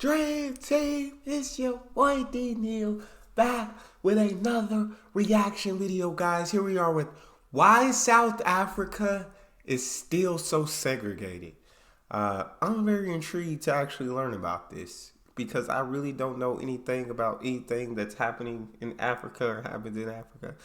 Dream Team, it's your boy Neal back with another reaction video, guys. Here we are with why South Africa is still so segregated. I'm very intrigued to actually learn about this because I really don't know anything about anything that's happening in Africa or happens in Africa.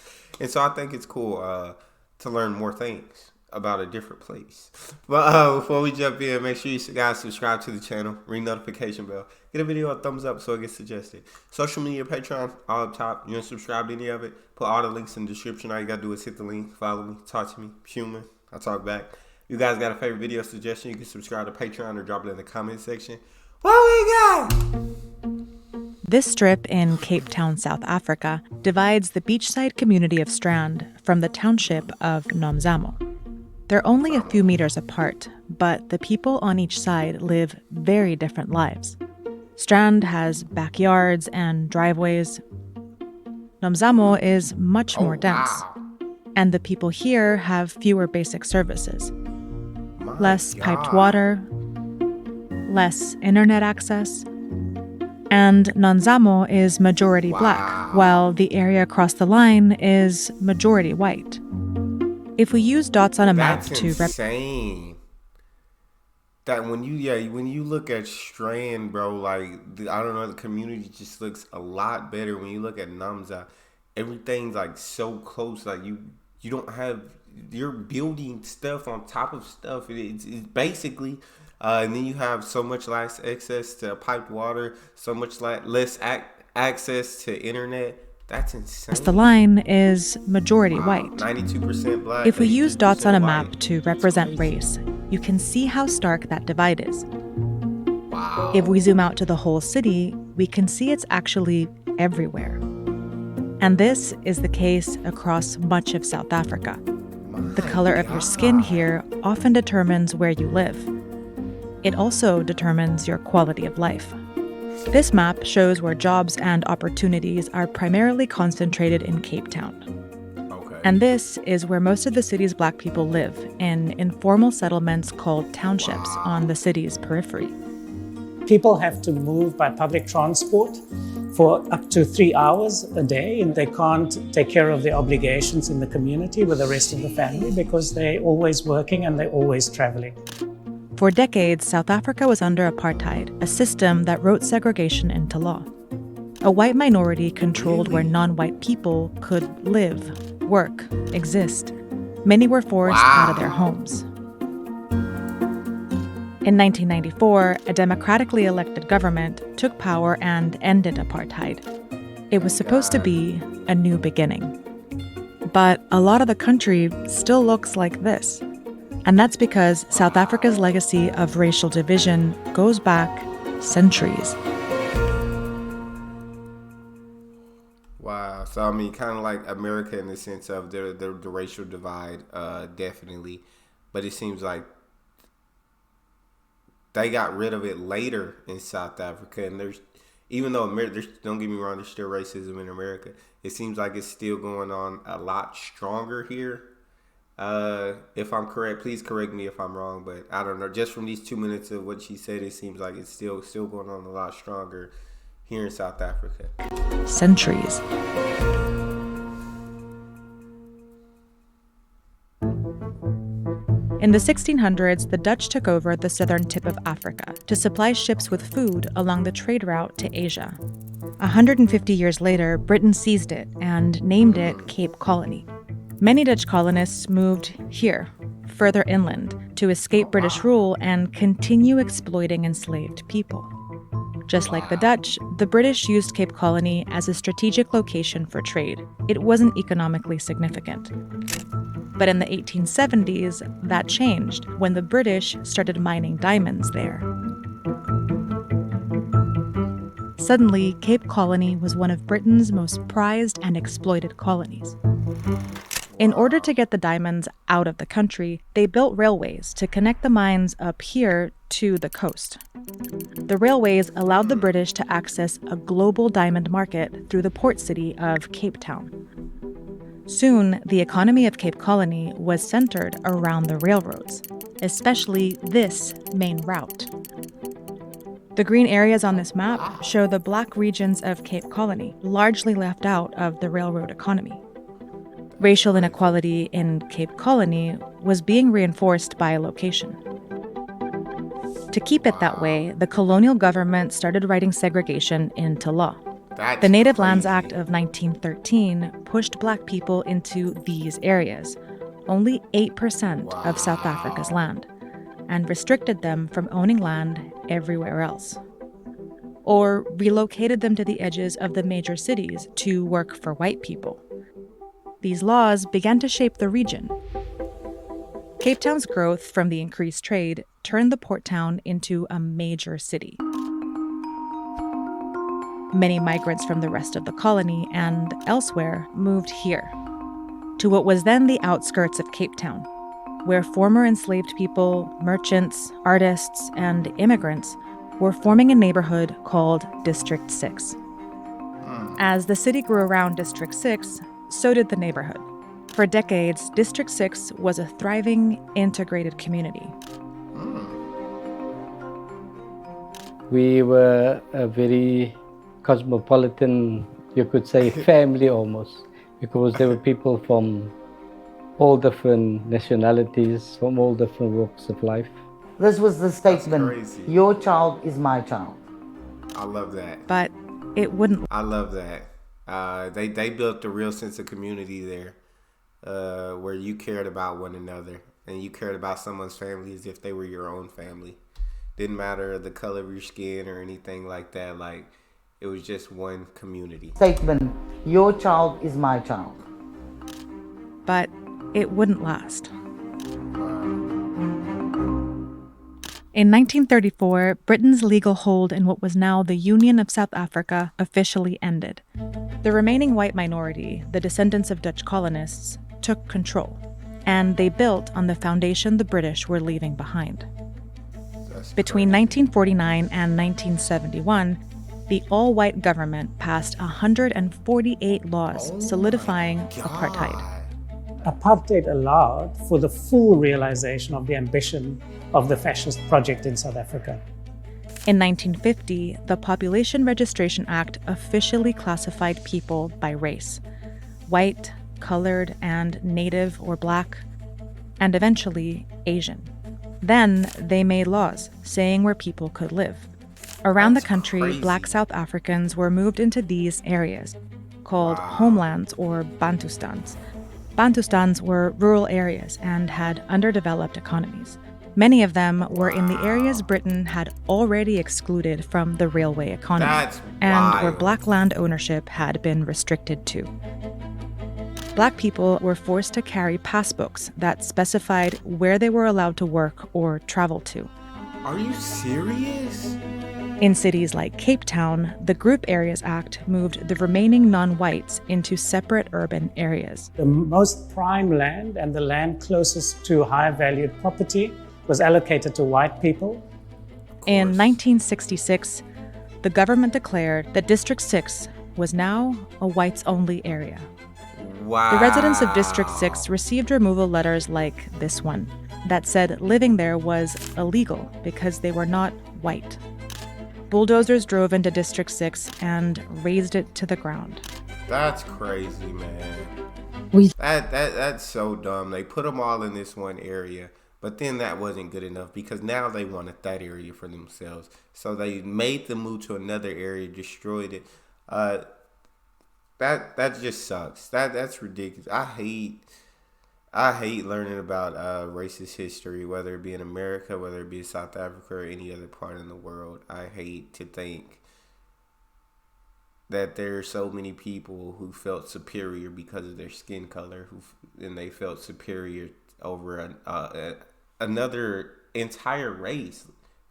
And so I think it's cool to learn more things about a different place. But before we jump in, make sure you guys subscribe to the channel, ring notification bell, get a video a thumbs up so it gets suggested. Social media, Patreon, all up top. You want to subscribe to any of it? Put all the links in the description. All you gotta do is hit the link, follow me, talk to me, human. I talk back. You guys got a favorite video suggestion? You can subscribe to Patreon or drop it in the comment section. What we got? This strip in Cape Town, South Africa, divides the beachside community of Strand from the township of Nomzamo. They're only a few meters apart, but the people on each side live very different lives. Strand has backyards and driveways. Nomzamo is much more dense, and the people here have fewer basic services. Less piped water, less internet access, and Nomzamo is majority black, while the area across the line is majority white. If we use dots on a map to insane. That when you look at Strand, bro, like I don't know, the community just looks a lot better when you look at Namza. Everything's like so close, like you don't have, you're building stuff on top of stuff. It's basically, and then you have so much less access to piped water, so much less access to internet. That's insane. The line is majority white. 92% black. If we use dots on a map to represent race, you can see how stark that divide is. Wow. If we zoom out to the whole city, we can see it's actually everywhere. And this is the case across much of South Africa. The color of your skin here often determines where you live. It also determines your quality of life. This map shows where jobs and opportunities are primarily concentrated in Cape Town. Okay. And this is where most of the city's black people live, in informal settlements called townships on the city's periphery. People have to move by public transport for up to 3 hours a day, and they can't take care of their obligations in the community with the rest of the family because they're always working and they're always traveling. For decades, South Africa was under apartheid, a system that wrote segregation into law. A white minority controlled where non-white people could live, work, exist. Many were forced out of their homes. In 1994, a democratically elected government took power and ended apartheid. It was supposed to be a new beginning. But a lot of the country still looks like this. And that's because South Africa's legacy of racial division goes back centuries. Wow. So, I mean, kind of like America in the sense of the racial divide, definitely. But it seems like they got rid of it later in South Africa. And there's, even though don't get me wrong, there's still racism in America. It seems like it's still going on a lot stronger here. If I'm correct, please correct me if I'm wrong, but I don't know. Just from these 2 minutes of what she said, it seems like it's still going on a lot stronger here in South Africa. Centuries. In the 1600s, the Dutch took over the southern tip of Africa to supply ships with food along the trade route to Asia. 150 years later, Britain seized it and named it Cape Colony. Many Dutch colonists moved here, further inland, to escape British rule and continue exploiting enslaved people. Just like the Dutch, the British used Cape Colony as a strategic location for trade. It wasn't economically significant. But in the 1870s, that changed when the British started mining diamonds there. Suddenly, Cape Colony was one of Britain's most prized and exploited colonies. In order to get the diamonds out of the country, they built railways to connect the mines up here to the coast. The railways allowed the British to access a global diamond market through the port city of Cape Town. Soon, the economy of Cape Colony was centered around the railroads, especially this main route. The green areas on this map show the Black regions of Cape Colony, largely left out of the railroad economy. Racial inequality in Cape Colony was being reinforced by location. To keep it that way, the colonial government started writing segregation into law. The Native Lands Act of 1913 pushed Black people into these areas, only 8% of South Africa's land, and restricted them from owning land everywhere else. Or relocated them to the edges of the major cities to work for white people. These laws began to shape the region. Cape Town's growth from the increased trade turned the port town into a major city. Many migrants from the rest of the colony and elsewhere moved here, to what was then the outskirts of Cape Town, where former enslaved people, merchants, artists, and immigrants were forming a neighborhood called District 6. As the city grew around District 6, so did the neighborhood. For decades, District 6 was a thriving, integrated community. We were a very cosmopolitan, you could say, family almost, because there were people from all different nationalities, from all different walks of life. This was the statement, your child is my child. I love that. But it wouldn't. I love that. They built a real sense of community there, where you cared about one another and you cared about someone's family as if they were your own family. Didn't matter the color of your skin or anything like that. Like, it was just one community. Statement, your child is my child. But it wouldn't last. In 1934, Britain's legal hold in what was now the Union of South Africa officially ended. The remaining white minority, the descendants of Dutch colonists, took control, and they built on the foundation the British were leaving behind. Between 1949 and 1971, the all-white government passed 148 laws solidifying apartheid. Apartheid allowed for the full realization of the ambition of the fascist project in South Africa. In 1950, the Population Registration Act officially classified people by race: white, colored, and native or black, and eventually Asian. Then they made laws saying where people could live. Around the country, Black South Africans were moved into these areas, called homelands or Bantustans. Bantustans were rural areas and had underdeveloped economies. Many of them were in the areas Britain had already excluded from the railway economy, and where Black land ownership had been restricted too. Black people were forced to carry passbooks that specified where they were allowed to work or travel to. Are you serious? In cities like Cape Town, the Group Areas Act moved the remaining non-whites into separate urban areas. The most prime land and the land closest to high-valued property was allocated to white people. In 1966, the government declared that District 6 was now a whites-only area. Wow. The residents of District 6 received removal letters like this one that said living there was illegal because they were not white. Bulldozers drove into District 6 and razed it to the ground. That's crazy, man. That's so dumb. They put them all in this one area, but then that wasn't good enough because now they wanted that area for themselves. So they made them move to another area, destroyed it. That just sucks. That's ridiculous. I hate learning about racist history, whether it be in America, whether it be in South Africa, or any other part in the world. I hate to think that there are so many people who felt superior because of their skin color, and they felt superior over another entire race,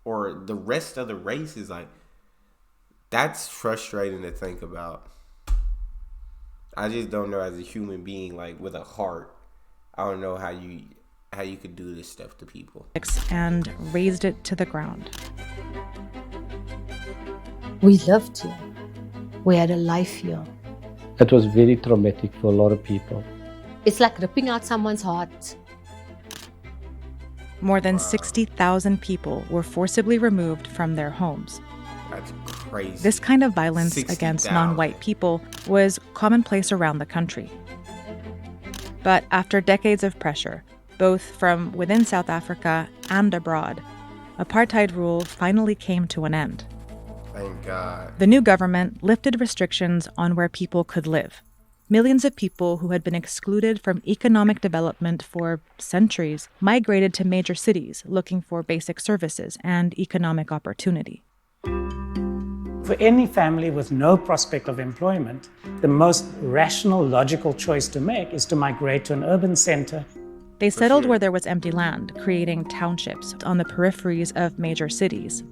or the rest of the race. Is like, that's frustrating to think about. I just don't know, as a human being, like with a heart, I don't know how you could do this stuff to people. And razed it to the ground. We lived here. We had a life here. It was very traumatic for a lot of people. It's like ripping out someone's heart. More than 60,000 people were forcibly removed from their homes. That's crazy. This kind of violence 60,000. against non-white people was commonplace around the country. But after decades of pressure, both from within South Africa and abroad, apartheid rule finally came to an end. Thank God. The new government lifted restrictions on where people could live. Millions of people who had been excluded from economic development for centuries migrated to major cities looking for basic services and economic opportunity. For any family with no prospect of employment, the most rational, logical choice to make is to migrate to an urban center. They settled where there was empty land, creating townships on the peripheries of major cities,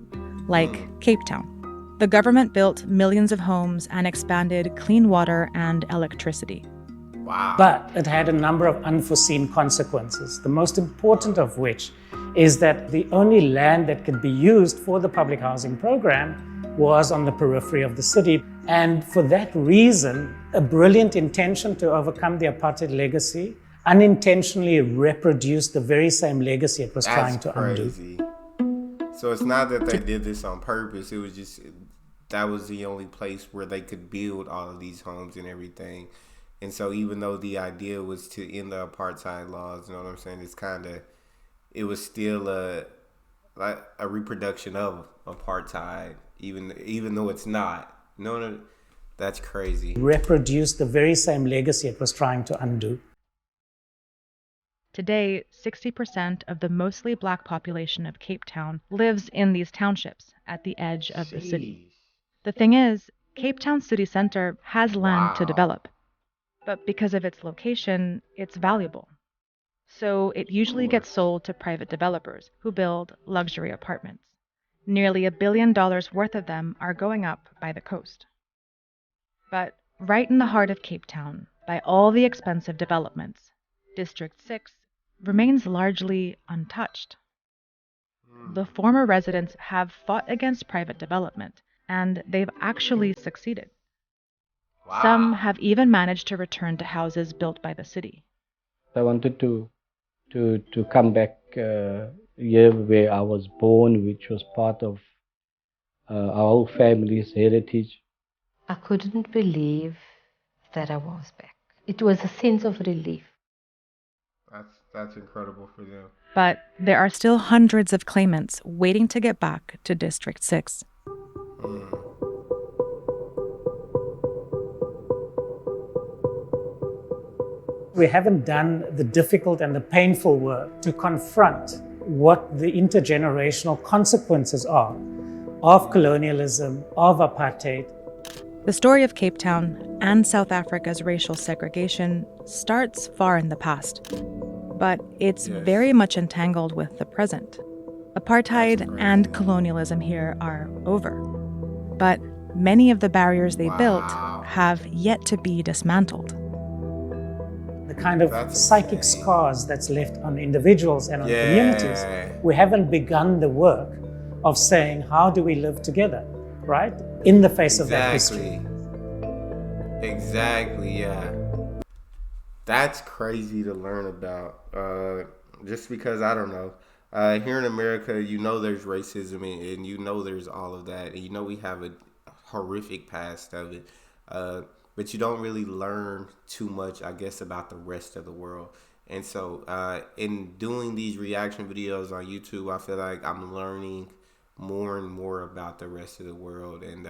like Cape Town. The government built millions of homes and expanded clean water and electricity. Wow. But it had a number of unforeseen consequences, the most important of which is that the only land that could be used for the public housing program was on the periphery of the city. And for that reason, a brilliant intention to overcome the apartheid legacy unintentionally reproduced the very same legacy it was trying to undo. So it's not that they did this on purpose. It was just that was the only place where they could build all of these homes and everything. And so even though the idea was to end the apartheid laws, you know what I'm saying? It was still a reproduction of apartheid, even though it's not. No, that's crazy. Reproduced the very same legacy it was trying to undo. Today, 60% of the mostly black population of Cape Town lives in these townships at the edge of the city. The thing is, Cape Town city center has land to develop, but because of its location, it's valuable. So it usually gets sold to private developers who build luxury apartments. Nearly $1 billion worth of them are going up by the coast. But right in the heart of Cape Town, by all the expensive developments, District 6 remains largely untouched. The former residents have fought against private development, and they've actually succeeded. Some have even managed to return to houses built by the city. I wanted to come back here where I was born, which was part of our whole family's heritage. I couldn't believe that I was back. It was a sense of relief. That's incredible for them. But there are still hundreds of claimants waiting to get back to District 6. We haven't done the difficult and the painful work to confront what the intergenerational consequences are of colonialism, of apartheid. The story of Cape Town and South Africa's racial segregation starts far in the past, but it's very much entangled with the present. Apartheid and colonialism here are over, but many of the barriers they built have yet to be dismantled. The kind of psychic scars that's left on individuals and on communities, we haven't begun the work of saying, how do we live together, right? In the face of that history. Exactly, yeah. That's crazy to learn about. Just because, I don't know. Here in America, you know there's racism and you know there's all of that. And you know we have a horrific past of it. But you don't really learn too much, I guess, about the rest of the world. And so in doing these reaction videos on YouTube, I feel like I'm learning more and more about the rest of the world and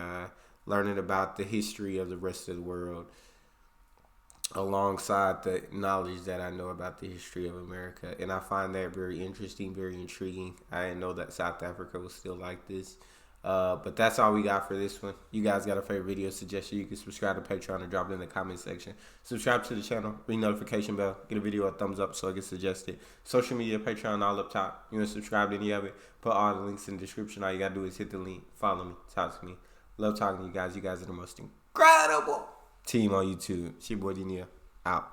learning about the history of the rest of the world alongside the knowledge that I know about the history of America. And I find that very interesting, very intriguing. I didn't know that South Africa was still like this. But that's all we got for this one. You guys got a favorite video suggestion, you can subscribe to Patreon and drop it in the comment section. Subscribe to the channel, ring notification bell, get a video a thumbs up so it gets suggested. Social media, Patreon, all up top. You want to subscribe to any of it, put all the links in the description. All you got to do is hit the link, follow me, talk to me. Love talking to you guys. You guys are the most incredible team on YouTube. It's your boy Neal, out.